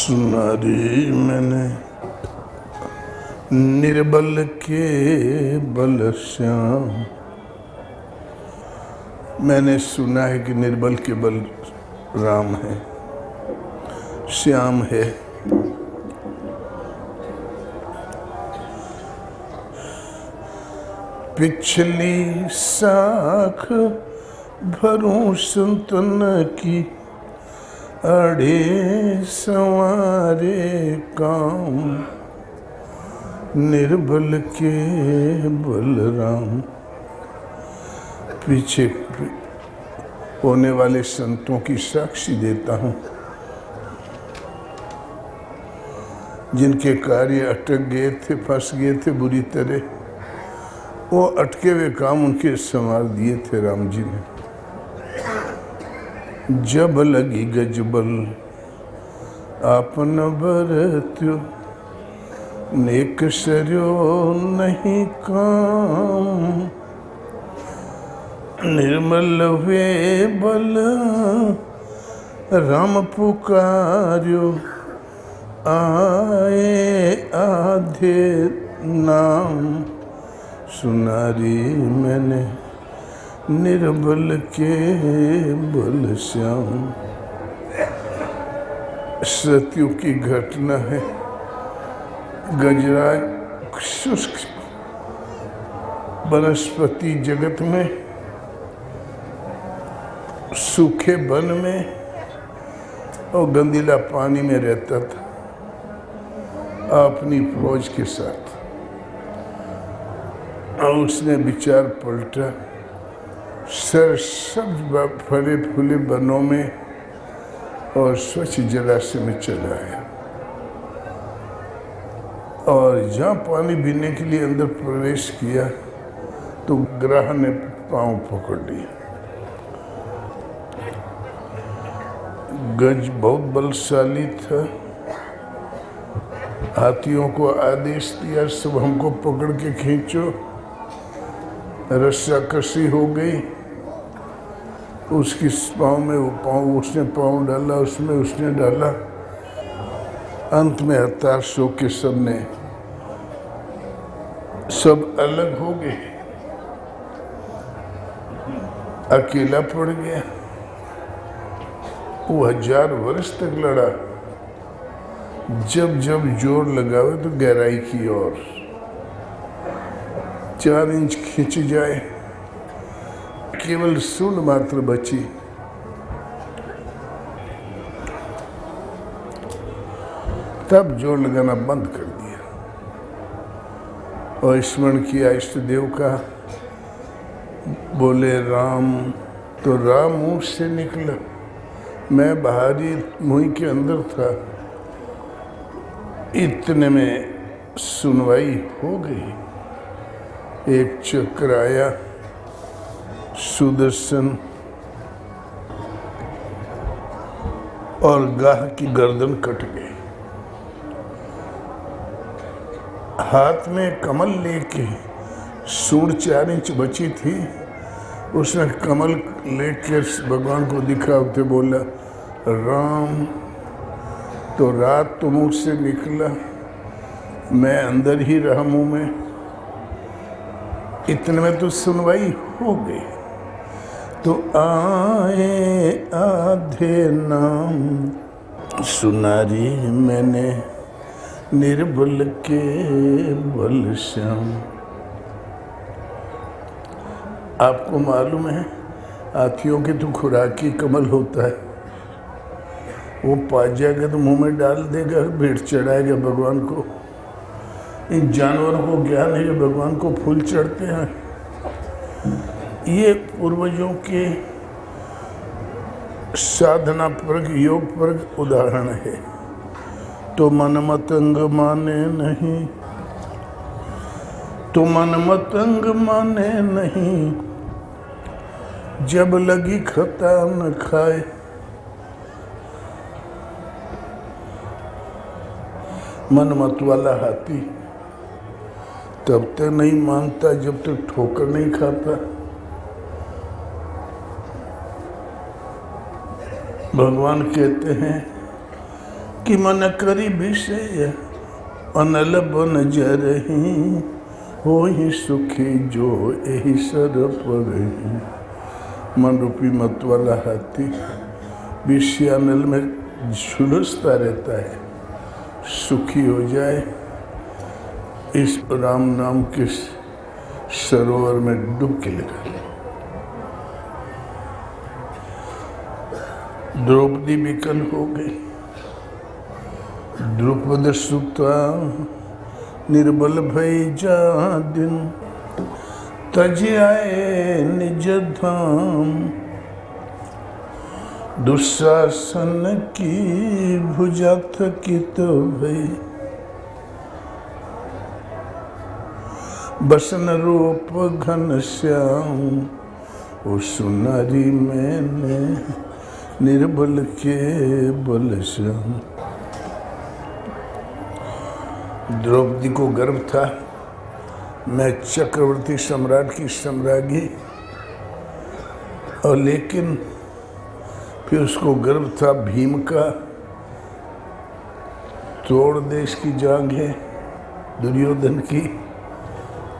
सुना रे मैंने निर्बल के बल श्याम। मैंने सुना है कि निर्बल के बल राम है, श्याम है। पिछली साख भरूं संतन की, अड़े संवारे काम। निर्बल के बलराम। पीछे होने वाले संतों की साक्षी देता हूँ, जिनके कार्य अटक गए थे, फंस गए थे बुरी तरह। वो अटके हुए काम उनके संवार दिए थे राम जी ने। जब लगी गजबल आपन बरत्यो, नेक सर्यो नहीं काम। निर्मल हुए बल राम पुकार्यो, आए आधे नाम। सुनारी मैंने निर्बल के बल श्याम। सत्यु की घटना है। गजराज शुष्क वनस्पति जगत में, सूखे वन में और गंदीला पानी में रहता था अपनी फौज के साथ। और उसने विचार पलटा, सब फले फूले वनों में और स्वच्छ जलाशय में चला आया। और जहाँ पानी पीने के लिए अंदर प्रवेश किया तो ग्रह ने पांव पकड़ लिया। गज बहुत बलशाली था। हाथियों को आदेश दिया, सब हमको पकड़ के खींचो। रस्साकशी हो गई। उसकी पाँव में वो पाँव, उसने पाँव डाला, उसमें उसने डाला। अंत में हताश होके सब अलग हो गए। अकेला पड़ गया। वो 1000 वर्ष तक लड़ा। जब जब जोर लगावे तो गहराई की ओर 4 इंच खिंच जाए, केवल सूंड मात्र बची। तब जोर लगाना बंद कर दिया और स्मरण किया इष्ट देव का। बोले राम, तो राम मुंह से निकला। मैं बाहरी मुंह के अंदर था। इतने में सुनवाई हो गई। एक चक्र आया, सुदर्शन, और गाह की गर्दन कट गई। हाथ में कमल लेके, सूंड 4 इंच बची थी, उसने कमल लेकर भगवान को दिखाते बोला राम। तो रात तो मुंह से निकला, मैं अंदर ही रहा मुंह में। इतने में तो सुनवाई हो गई। तो आए आधे नाम। सुनारी मैंने निर्बल के बल श्याम। आपको मालूम है, हाथियों के तो खुराकी कमल होता है। वो पा जाएगा तो मुंह में डाल देगा, भेंट चढ़ाएगा भगवान को। इन जानवरों को ज्ञान है कि भगवान को फूल चढ़ते हैं। ये पूर्वजों के साधना परक, योग परक उदाहरण है। तो मन मतंग माने नहीं, तो मन मतंग माने नहीं, जब लगी खता न खाए। मन मत वाला हाथी तब तक नहीं मानता जब तक ठोकर नहीं खाता। भगवान कहते हैं कि मन करी विषय अनल बन जरही, हो ही सुखी जो यही सर पगही। मन रूपी मत वाला हाथी विषय अनल में झुलसता रहता है, सुखी हो जाए इस राम नाम के सरोवर में डुबकी लगा ले। द्रौपदी विकल हो गई। द्रुपद सुता निर्बल भई जा दिन, तज आए निज धाम। दुशासन की भुजा थकित भई, बसन रूप घन श्याम। ओ सुनारी मैंने निर्बल के बल श्याम। द्रौपदी को गर्व था, मैं चक्रवर्ती सम्राट की सम्राज्ञी, और लेकिन फिर उसको गर्व था भीम का, तोड़ देश की जांग है दुर्योधन की,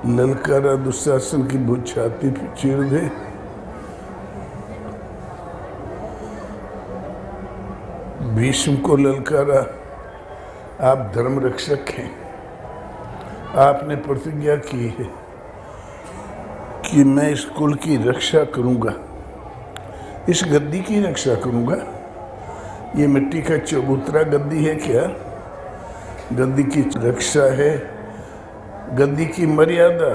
ललकारा दुशासन की भुज छाती पे चीर दे। भीष्म को ललकारा, आप धर्म रक्षक हैं, आपने प्रतिज्ञा की है कि मैं इस कुल की रक्षा करूंगा, इस गद्दी की रक्षा करूंगा। ये मिट्टी का चबूतरा गद्दी है क्या? गद्दी की रक्षा है, गद्दी की मर्यादा।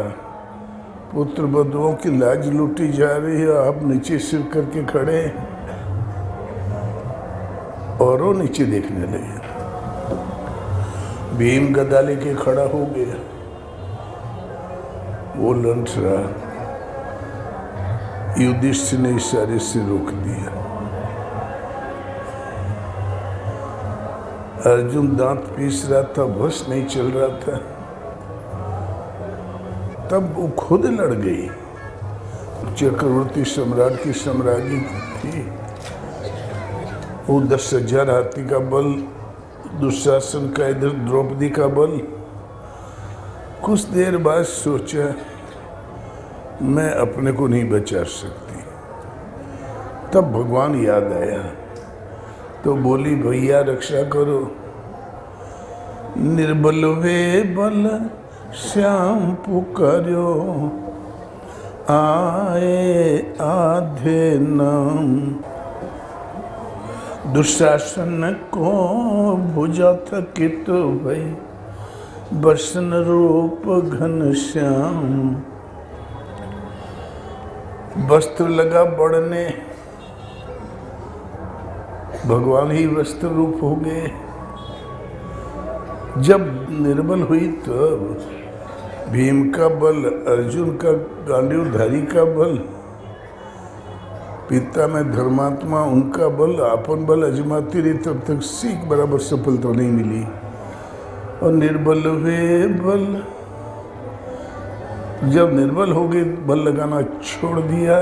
पुत्र बधुओं की लाज लूटी जा रही है, आप नीचे सिर करके खड़े और वो नीचे देखने लगे। भीम गदा लेके खड़ा हो गया, वो लंच रहा, युधिष्ठिर ने इशारे से रोक दिया। अर्जुन दांत पीस रहा था, बस नहीं चल रहा था, तब वो खुद लड़ गई। चक्रवर्ती सम्राट की सम्राज्ञी थी, वो 10,000 हाथी का बल, दुशासन का इधर द्रौपदी का बल। कुछ देर बाद सोचा मैं अपने को नहीं बचा सकती, तब भगवान याद आया तो बोली भैया रक्षा करो। निर्बल वे बल श्याम पुकार्यो, आए आधे नाम। दुशासन को भुजा थकित भई, बसन रूप घन श्याम। वस्त्र लगा बढ़ने, भगवान ही वस्त्र रूप हो गए। जब निर्बल हुई तब भीम का बल, अर्जुन का गांडीवधारी का बल, पिता में धर्मात्मा उनका बल, आपन बल अजमाती रही, तब तक सीख बराबर सफलता नहीं मिली। और निर्बल वे बल, जब निर्बल हो गए, बल लगाना छोड़ दिया,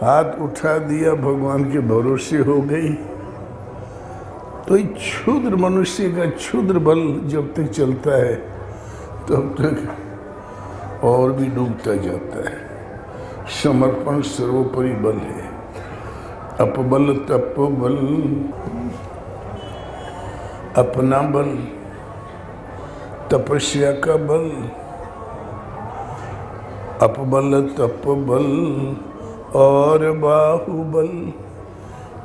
हाथ उठा दिया, भगवान के भरोसे हो गई। तो ये क्षुद्र मनुष्य का क्षुद्र बल जब तक चलता है तब तक और भी डूबता जाता है। समर्पण सर्वोपरि बल है। अपबल तप बल, अपना बल, तपस्या का बल, अपबल तप बल और बाहुबल।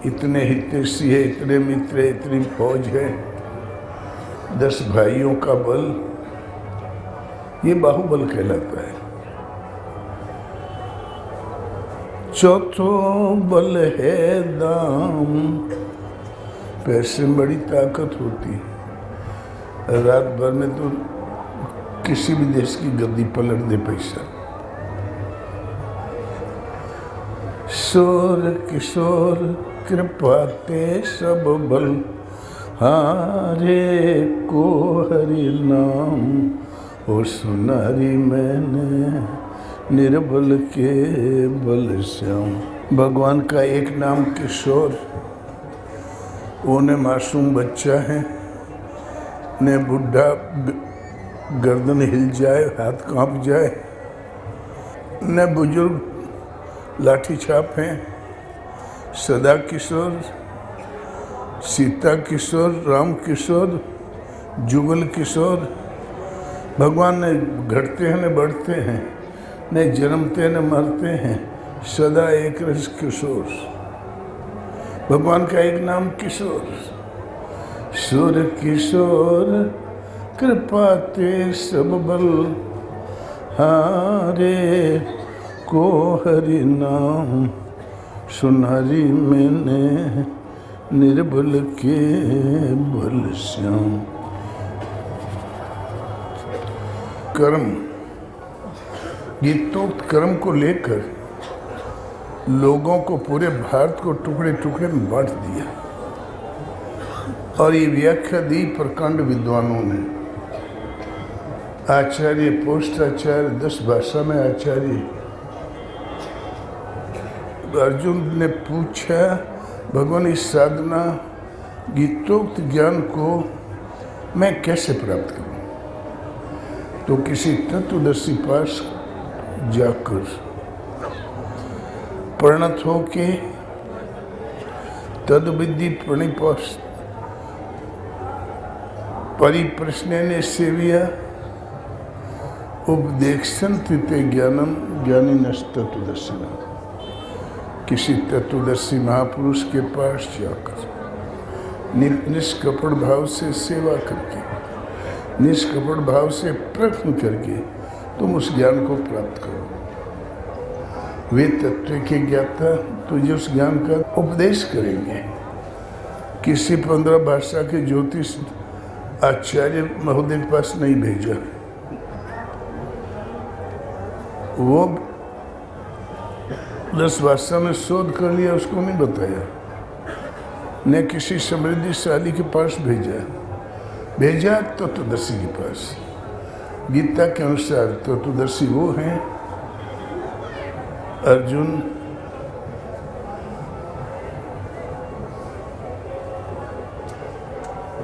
इतने हितैषी है, इतने मित्र, इतनी फौज है, 10 भाइयों का बल, ये बाहुबल कहलाता है। चौथो बल है दाम। पैसे में बड़ी ताकत होती है, रात भर में तो किसी भी देश की गद्दी पलट दे पैसा। शोर किशोर कृपा ते सब बल, हारे को हरि नाम। ओ सुनारी मैंने निर्बल के बल श्याम। भगवान का एक नाम किशोर, वो ने मासूम बच्चा है, ने बुढ़ा गर्दन हिल जाए, हाथ कांप जाए, न बुजुर्ग लाठी छाप हैं, सदा किशोर, सीता किशोर, राम किशोर, जुगल किशोर। भगवान ने घटते हैं न बढ़ते हैं, न जन्मते न मरते हैं, सदा एक रस किशोर। भगवान का एक नाम किशोर। सुर किशोर कृपा ते सब बल, हारे को हरि नाम सुनारी मैंने निर्बल के बल श्याम। कर्म, गीतोक्त कर्म को लेकर लोगों को, पूरे भारत को टुकड़े टुकड़े में बांट दिया और ये व्याख्या दी प्रकांड विद्वानों ने। आचार्य, पोस्ट आचार्य, 10 भाषा में आचार्य। अर्जुन ने पूछा, भगवान इस साधना गीतोक्त ज्ञान को मैं कैसे प्राप्त करूं? तो किसी तत्वदर्शी पास जाकर परिणत होके तद्विधि प्रणिपास परिप्रश्नेन सेविया उपदेक्षन्ति ते ज्ञानम ज्ञानिनस्तत्वदर्शिनः। किसी तत्वदर्शी महापुरुष के पास जाकर निष्कपट भाव से सेवा करके, निष्कपट भाव से प्रश्न करके तुम उस ज्ञान को प्राप्त करो। वे तत्व के ज्ञाता तुझे उस ज्ञान का उपदेश करेंगे। किसी 15 भाषा के ज्योतिष आचार्य महोदय के पास नहीं भेजा, वो 10 भाषा में शोध कर लिया, उसको नहीं बताया। न किसी समृद्धिशाली के पास भेजा तत्वदर्शी के पास। गीता के अनुसार तत्वदर्शी वो हैं अर्जुन,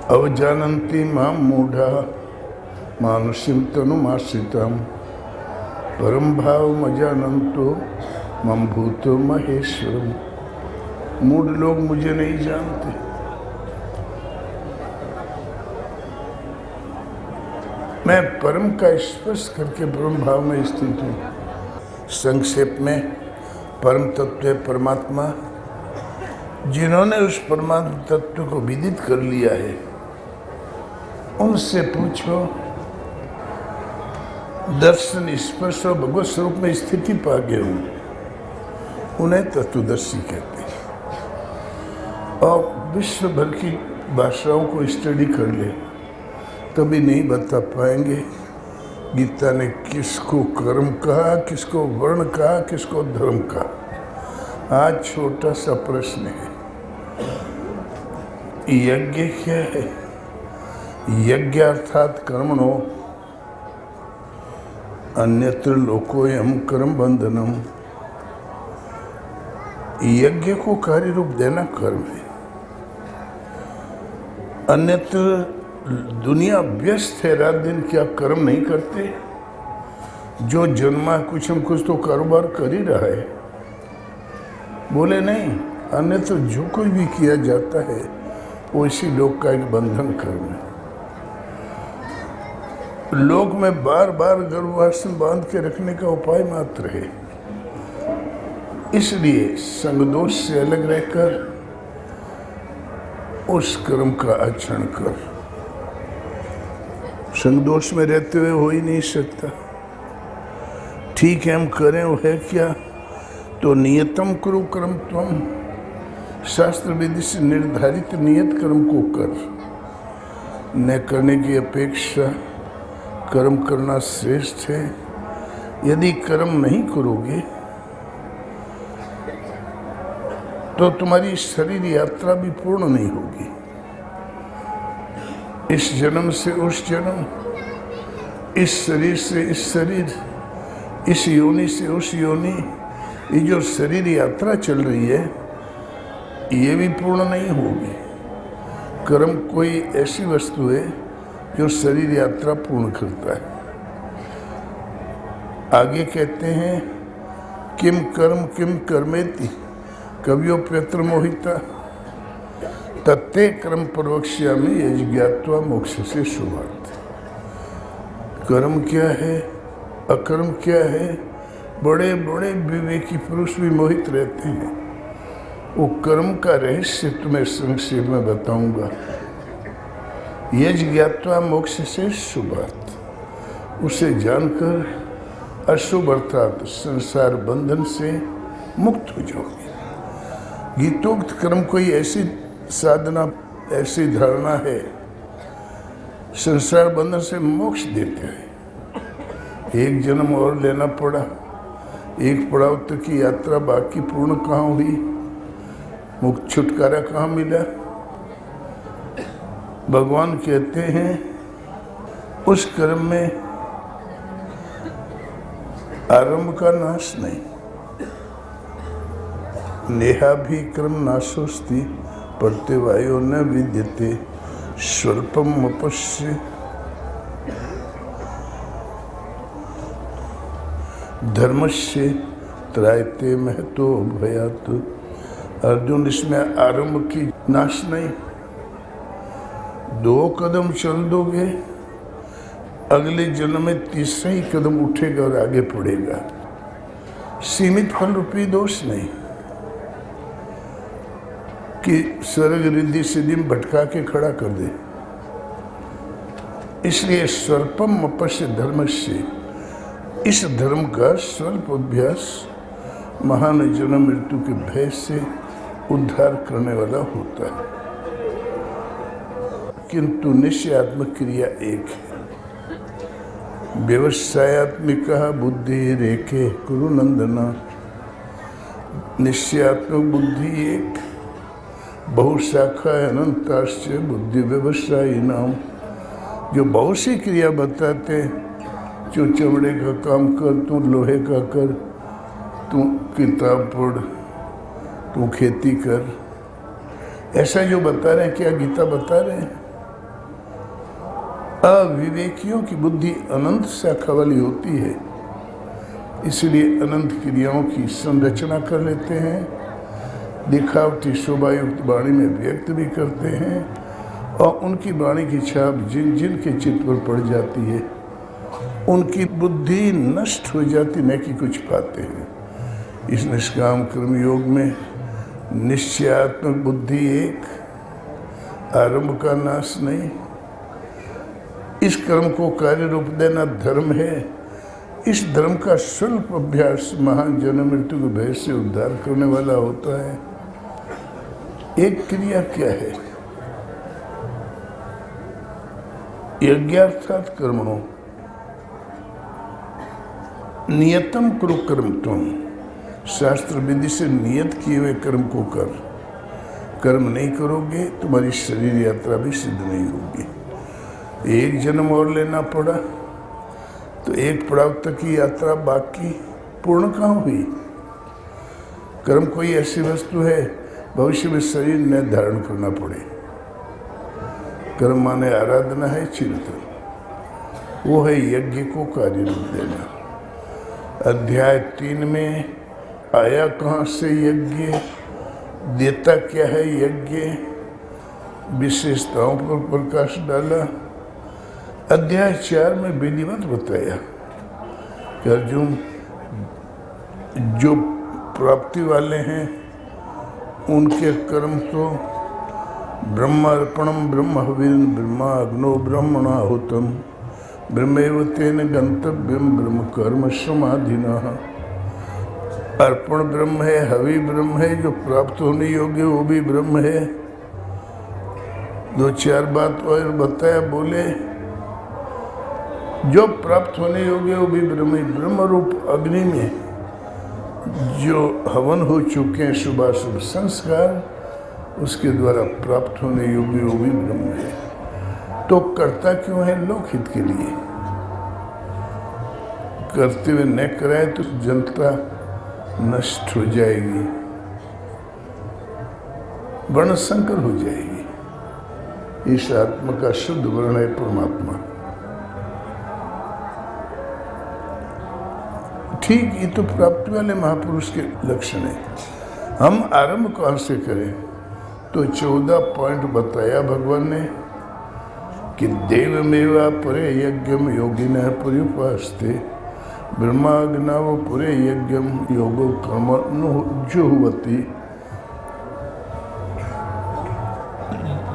अवजानन्ति मां मूढ़ा मानुषीं तनुमाश्रितां परम भाव अजानन्तो मम भूतो महेश्वरम। मूढ़ लोग मुझे नहीं जानते, मैं परम का स्पर्श करके ब्रह्म भाव में स्थित हूँ। संक्षेप में, परम तत्व है परमात्मा। जिन्होंने उस परमात्मा तत्व को विदित कर लिया है, उनसे पूछो, दर्शन स्पर्श और भगवत स्वरूप में स्थिति पा गए हूँ, उन्हें तत्वदर्शी कहते हैं। और विश्व भर की भाषाओं को स्टडी कर ले, तभी नहीं बता पाएंगे गीता ने किसको कर्म कहा, किसको वर्ण कहा, किसको धर्म कहा। आज छोटा सा प्रश्न है, यज्ञ क्या है? यज्ञ अर्थात कर्मणो अन्यत्र लोकोयम कर्म बंधनम। यज्ञ को कार्य रूप देना कर्म है। अन्यत्र दुनिया व्यस्त है, रात दिन क्या कर्म नहीं करते? जो जन्मा कुछ हम कुछ तो कारोबार कर ही रहा है। बोले नहीं, अन्यत्र जो कुछ भी किया जाता है वो इसी लोक का एक बंधन कर्म है। लोक में बार बार गर्भासन बांध के रखने का उपाय मात्र है। इसलिए संगदोष से अलग रहकर उस कर्म का आचरण कर। संगदोष में रहते हुए हो ही नहीं सकता। ठीक है, हम करें वो है क्या? तो नियतम कुरु कर्म त्वम, शास्त्र विधि से निर्धारित नियत कर्म को कर। न करने की अपेक्षा कर्म करना श्रेष्ठ है। यदि कर्म नहीं करोगे तो तुम्हारी शरीर यात्रा भी पूर्ण नहीं होगी। इस जन्म से उस जन्म, इस शरीर से इस शरीर, इस योनि से उस योनि, ये जो शरीर यात्रा चल रही है ये भी पूर्ण नहीं होगी। कर्म कोई ऐसी वस्तु है जो शरीर यात्रा पूर्ण करता है। आगे कहते हैं किम कर्मेति कवियोप्यत्र मोहिता तत्ते कर्म प्रवक्ष्यामि यज्ञात्वा मोक्ष से शुभार्थ। कर्म क्या है, अकर्म क्या है, बड़े बड़े विवेकी पुरुष भी मोहित रहते हैं। वो कर्म का रहस्य तुम्हें संक्षेप में बताऊंगा। यज्ञात्वा मोक्ष से शुभार्थ, उसे जानकर अशुभ अर्थात संसार बंधन से मुक्त हो जाओगे। गीतोक्त कर्म कोई ऐसी साधना, ऐसी धारणा है संसार बंधन से मोक्ष देते हैं। एक जन्म और लेना पड़ा, एक पड़ाव तक की यात्रा बाकी पूर्ण कहाँ हुई, मुक्त छुटकारा कहाँ मिला। भगवान कहते हैं उस कर्म में आरंभ का नाश नहीं। नेहा भी कर्म नाशोस्ति पढ़ते वायु न विद्यते स्वल्पम अपश्य धर्मस्य त्रायते महतो भयात। अर्जुन, इसमें आरंभ की नाश नहीं। 2 कदम चल दोगे, अगले जन्म में तीसरा ही कदम उठेगा और आगे बढ़ेगा। सीमित फल रूपी दोष नहीं कि स्वर्ग रिद्धि सिद्धि में भटका के खड़ा कर दे। इसलिए स्वल्पम अपश्य धर्मस्य, इस धर्म का स्वल्प अभ्यास महान जन्म मृत्यु के भय से उद्धार करने वाला होता है। किंतु निश्चयात्मक क्रिया एक है। व्यवसायत्मिक बुद्धि रेखे कुरु नंदना। निश्चयात्मक बुद्धि एक, बहुशाखा अनंताश्च बुद्धि व्यवसायी नाम। जो बहुत सी क्रिया बताते, जो चमड़े का काम कर, तू लोहे का कर, तू किताब पढ़, तू खेती कर, ऐसा जो बता रहे हैं, क्या गीता बता रहे हैं? अविवेकियों की बुद्धि अनंत शाखा वाली होती है, इसलिए अनंत क्रियाओं की संरचना कर लेते हैं, दिखावटी शोभायुक्त वाणी में व्यक्त भी करते हैं, और उनकी वाणी की छाप जिन जिन के चित्त पर पड़ जाती है उनकी बुद्धि नष्ट हो जाती, न कि कुछ पाते हैं। इस निष्काम कर्म योग में निश्चयात्मक बुद्धि एक, आरंभ का नाश नहीं। इस कर्म को कार्य रूप देना धर्म है। इस धर्म का स्वल्प अभ्यास महान जन्म मृत्यु के भय से उद्धार करने वाला होता है। एक क्रिया क्या है? यज्ञार्थात कर्मणो नियतम कुरु कर्म तुम। शास्त्र विधि से नियत किए हुए कर्म को कर। कर्म नहीं करोगे तुम्हारी शरीर यात्रा भी सिद्ध नहीं होगी। एक जन्म और लेना पड़ा तो एक पड़ाव तक की यात्रा बाकी पूर्ण कहाँ हुई। कर्म कोई ऐसी वस्तु है भविष्य में शरीर न धारण करना पड़े। कर्म माने आराधना है, चिंतन, वो है यज्ञ को कार्य रूप देना। अध्याय 3 में आया कहाँ से यज्ञ, देता क्या है यज्ञ, विशेषताओं पर प्रकाश डाला। अध्याय 4 में विधिवत बताया कि अर्जुन, जो प्राप्ति वाले हैं उनके कर्म तो ब्रह्मार्पणम ब्रह्म हविन ब्रह्माग्नो ब्रह्मणाहुतम ब्रह्मैव तेन गंतव्यम ब्रह्म कर्म समाधिना। अर्पण ब्रह्म है, हवि ब्रह्म है, जो प्राप्त होने योग्य वो भी ब्रह्म है। 2-4 बात और बताया, बोले जो प्राप्त होने योग्य वो भी ब्रह्म है। ब्रह्म रूप अग्नि में जो हवन हो चुके हैं शुभाशुभ संस्कार, उसके द्वारा प्राप्त होने योग्य वो भी ब्रह्म है। तो करता क्यों है? लोकहित के लिए। करते हुए न कराए तो जनता नष्ट हो जाएगी, वर्ण संकर हो जाएगी। इस आत्मा का शुद्ध वर्ण है परमात्मा। ठीक, ये तो प्राप्ति वाले महापुरुष के लक्षण है। हम आरंभ कौन से करें? तो 14 पॉइंट बताया भगवान ने कि देवमेवा परे यज्ञम योगिनः पर्युपास्ते ब्रह्माग्नाव पुरे यज्ञम योगो कर्मणुजुह्वति।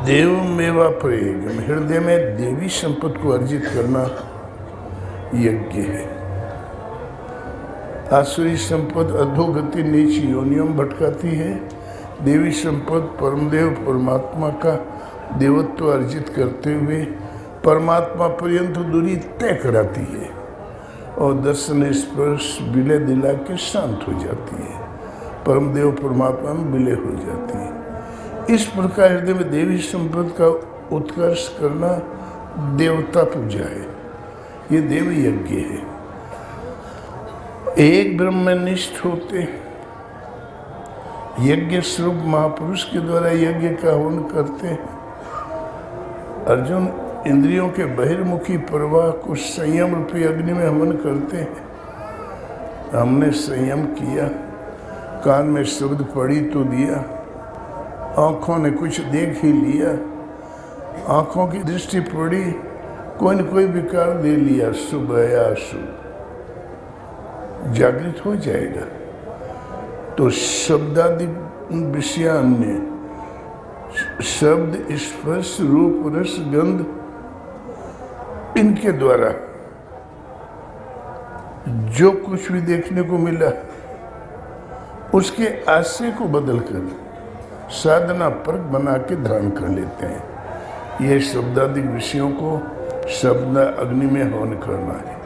देवमेवा परे यज्ञम, हृदय में देवी संपत्ति को अर्जित करना यज्ञ है। आसुरी संपद अधोगति नीच योनियों में भटकाती है। देवी संपद परमदेव परमात्मा का देवत्व अर्जित करते हुए परमात्मा पर्यंत दूरी तय कराती है और दर्शन स्पर्श विलय दिला के शांत हो जाती है, परमदेव परमात्मा में विलय हो जाती है। इस प्रकार हृदय में देवी संपद का उत्कर्ष करना देवता पूजा है, ये देव यज्ञ है। एक ब्रह्मनिष्ठ होते यज्ञ स्वरूप महापुरुष के द्वारा यज्ञ का हवन करते हैं। अर्जुन इंद्रियों के बहिर्मुखी प्रवाह को संयम रूपी अग्नि में हवन करते हैं। हमने संयम किया, कान में शब्द पड़ी तो दिया, आँखों ने कुछ देख ही लिया, आँखों की दृष्टि पड़ी, कोई न कोई विकार दे लिया, शुभ या अशुभ, जागृत हो जाएगा। तो शब्दादि विषयान्य, शब्द स्पर्श रूप रस गंध, इनके द्वारा जो कुछ भी देखने को मिला उसके आशय को बदलकर साधना परक बना के धारण कर लेते हैं। यह शब्दादि विषयों को शब्द अग्नि में हवन करना है।